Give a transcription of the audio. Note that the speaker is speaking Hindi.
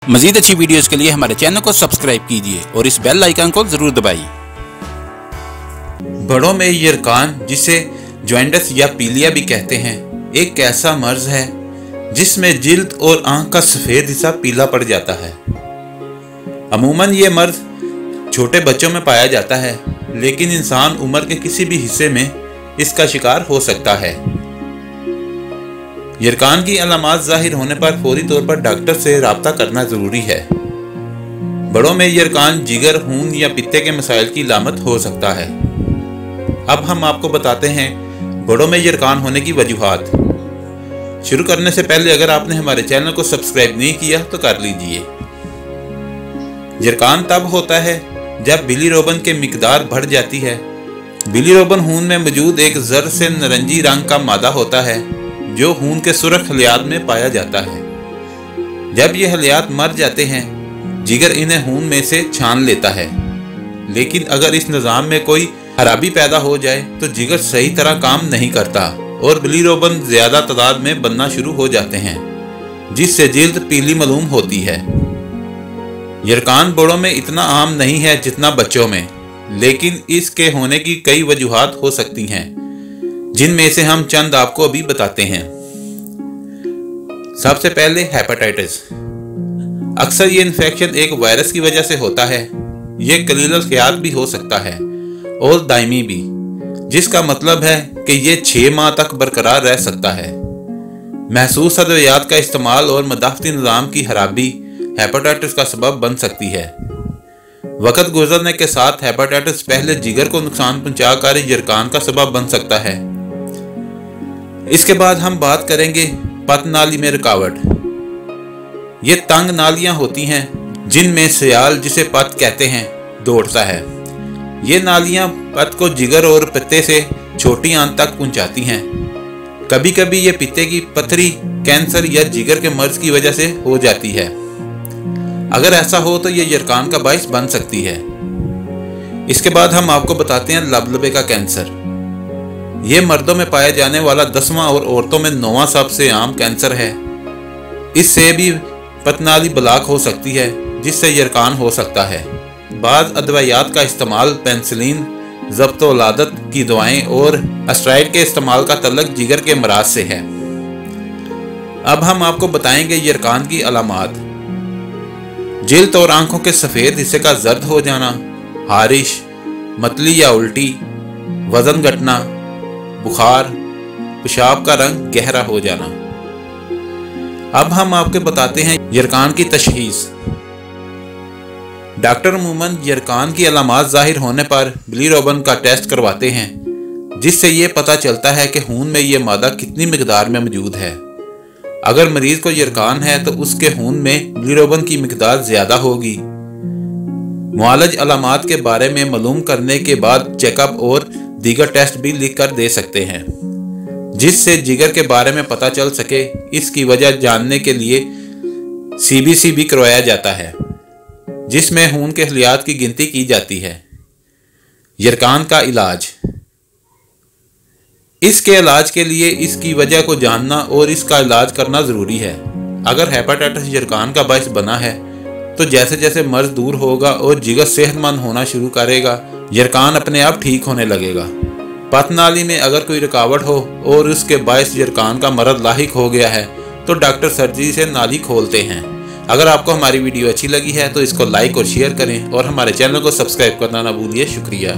मजीद अच्छी वीडियोस के लिए हमारे चैनल को सब्सक्राइब कीजिए और इस बेल आइकन को जरूर दबाइए। बड़ों में यरकान, जिसे जॉइंटिस या पीलिया भी कहते हैं, एक ऐसा मर्ज है जिसमें जिल्द और आंख का सफ़ेद हिस्सा पीला पड़ जाता है। अमूमन ये मर्ज छोटे बच्चों में पाया जाता है, लेकिन इंसान उम्र के किसी भी हिस्से में इसका शिकार हो सकता है। यरकान की अलामात जाहिर होने पर फौरी तौर पर डॉक्टर से रब्ता करना ज़रूरी है। बड़ों में यरकान जिगर, खून या पित्ते के मसाइल की लामत हो सकता है। अब हम आपको बताते हैं बड़ों में यरकान होने की वजूहात। शुरू करने से पहले अगर आपने हमारे चैनल को सब्सक्राइब नहीं किया तो कर लीजिए। यरकान तब होता है जब बिलीरुबिन की मिकदार बढ़ जाती है। बिलीरुबिन खून में मौजूद एक जर से नारंगी रंग का मादा होता है जो खून के सुर्ख खलियात में पाया जाता है। जब ये खलियात मर जाते हैं, जिगर इन्हें खून में से छान लेता है। लेकिन अगर इस निज़ाम में कोई खराबी पैदा हो जाए तो जिगर सही तरह काम नहीं करता और बिलीरुबिन ज़्यादा तादाद में बनना शुरू हो जाते हैं, जिससे जिल्द पीली मालूम होती है। यरकान बड़ों में इतना आम नहीं है जितना बच्चों में, लेकिन इसके होने की कई वजूहात हो सकती हैं, जिनमें से हम चंद आपको अभी बताते हैं। सबसे पहले हेपेटाइटिस। अक्सर ये इन्फेक्शन एक वायरस की वजह से होता है। ये कलील ख्यात भी हो सकता है और दायमी भी, जिसका मतलब है कि ये 6 माह तक बरकरार रह सकता है। महसूस अद्वियात का इस्तेमाल और मदाफ़ती निज़ाम की खराबी हेपेटाइटिस का सबब बन सकती है। वक्त गुजरने के साथ हेपेटाइटिस पहले जिगर को नुकसान पहुंचाकर यरकान का सबब बन सकता है। इसके बाद हम बात करेंगे पत नाली में रुकावट। ये तंग नालियां होती हैं जिनमें सियाल, जिसे पत कहते हैं, दौड़ता है। ये नालियां पत को जिगर और पित्ते से छोटी आंत तक पहुंचाती हैं। कभी कभी ये पित्ते की पथरी, कैंसर या जिगर के मर्ज की वजह से हो जाती है। अगर ऐसा हो तो ये यरकान का बाइस बन सकती है। इसके बाद हम आपको बताते हैं लबलबे का कैंसर। ये मर्दों में पाया जाने वाला 10वां और औरतों में 9वां सबसे आम कैंसर है। इससे भी पतनाली ब्लॉक हो सकती है, जिससे यरकान हो सकता है। बाद अदवायात का इस्तेमाल, पेंसिलिन, ज़ब्त वलादत की दवाएं और एस्टेरॉयड के इस्तेमाल का तल्लुक जिगर के मराज से है। अब हम आपको बताएंगे यरकान की अलामात। जिल्द और आंखों के सफ़ेद हिस्से का जर्द हो जाना, हारिश, मतली या उल्टी, वजन घटना, बुखार, पेशाब का रंग गहरा हो जाना। अब हम आपको बताते हैं यरकान की तशखीस। डॉक्टर अमूमन यरकान की अलामात जाहिर होने पर बिलीरुबिन का टेस्ट करवाते हैं, जिससे ये पता चलता है कि खून में ये मादा कितनी मिकदार में मौजूद है। अगर मरीज को यरकान है तो उसके खून में बिलीरुबिन की मिकदार ज़्यादा होगी। मुआलज अलामात के बारे में मालूम करने के बाद चेकअप और दीगर टेस्ट भी लिख कर दे सकते हैं, जिससे जिगर के बारे में पता चल सके। इसकी वजह जानने के लिए CBC भी करवाया जाता है, जिसमें खून के खलियात की गिनती की जाती है। यरकान का इलाज। इसके इलाज के लिए इसकी वजह को जानना और इसका इलाज करना ज़रूरी है। अगर हेपेटाइटिस यरकान का बाइस बना है तो जैसे जैसे मर्ज दूर होगा और जिगर सेहतमंद होना शुरू करेगा, यरकान अपने आप ठीक होने लगेगा। पत नाली में अगर कोई रुकावट हो और उसके बाइस यरकान का मर्ज लाहिक हो गया है तो डॉक्टर सर्जरी से नाली खोलते हैं। अगर आपको हमारी वीडियो अच्छी लगी है तो इसको लाइक और शेयर करें और हमारे चैनल को सब्सक्राइब करना ना भूलिए। शुक्रिया।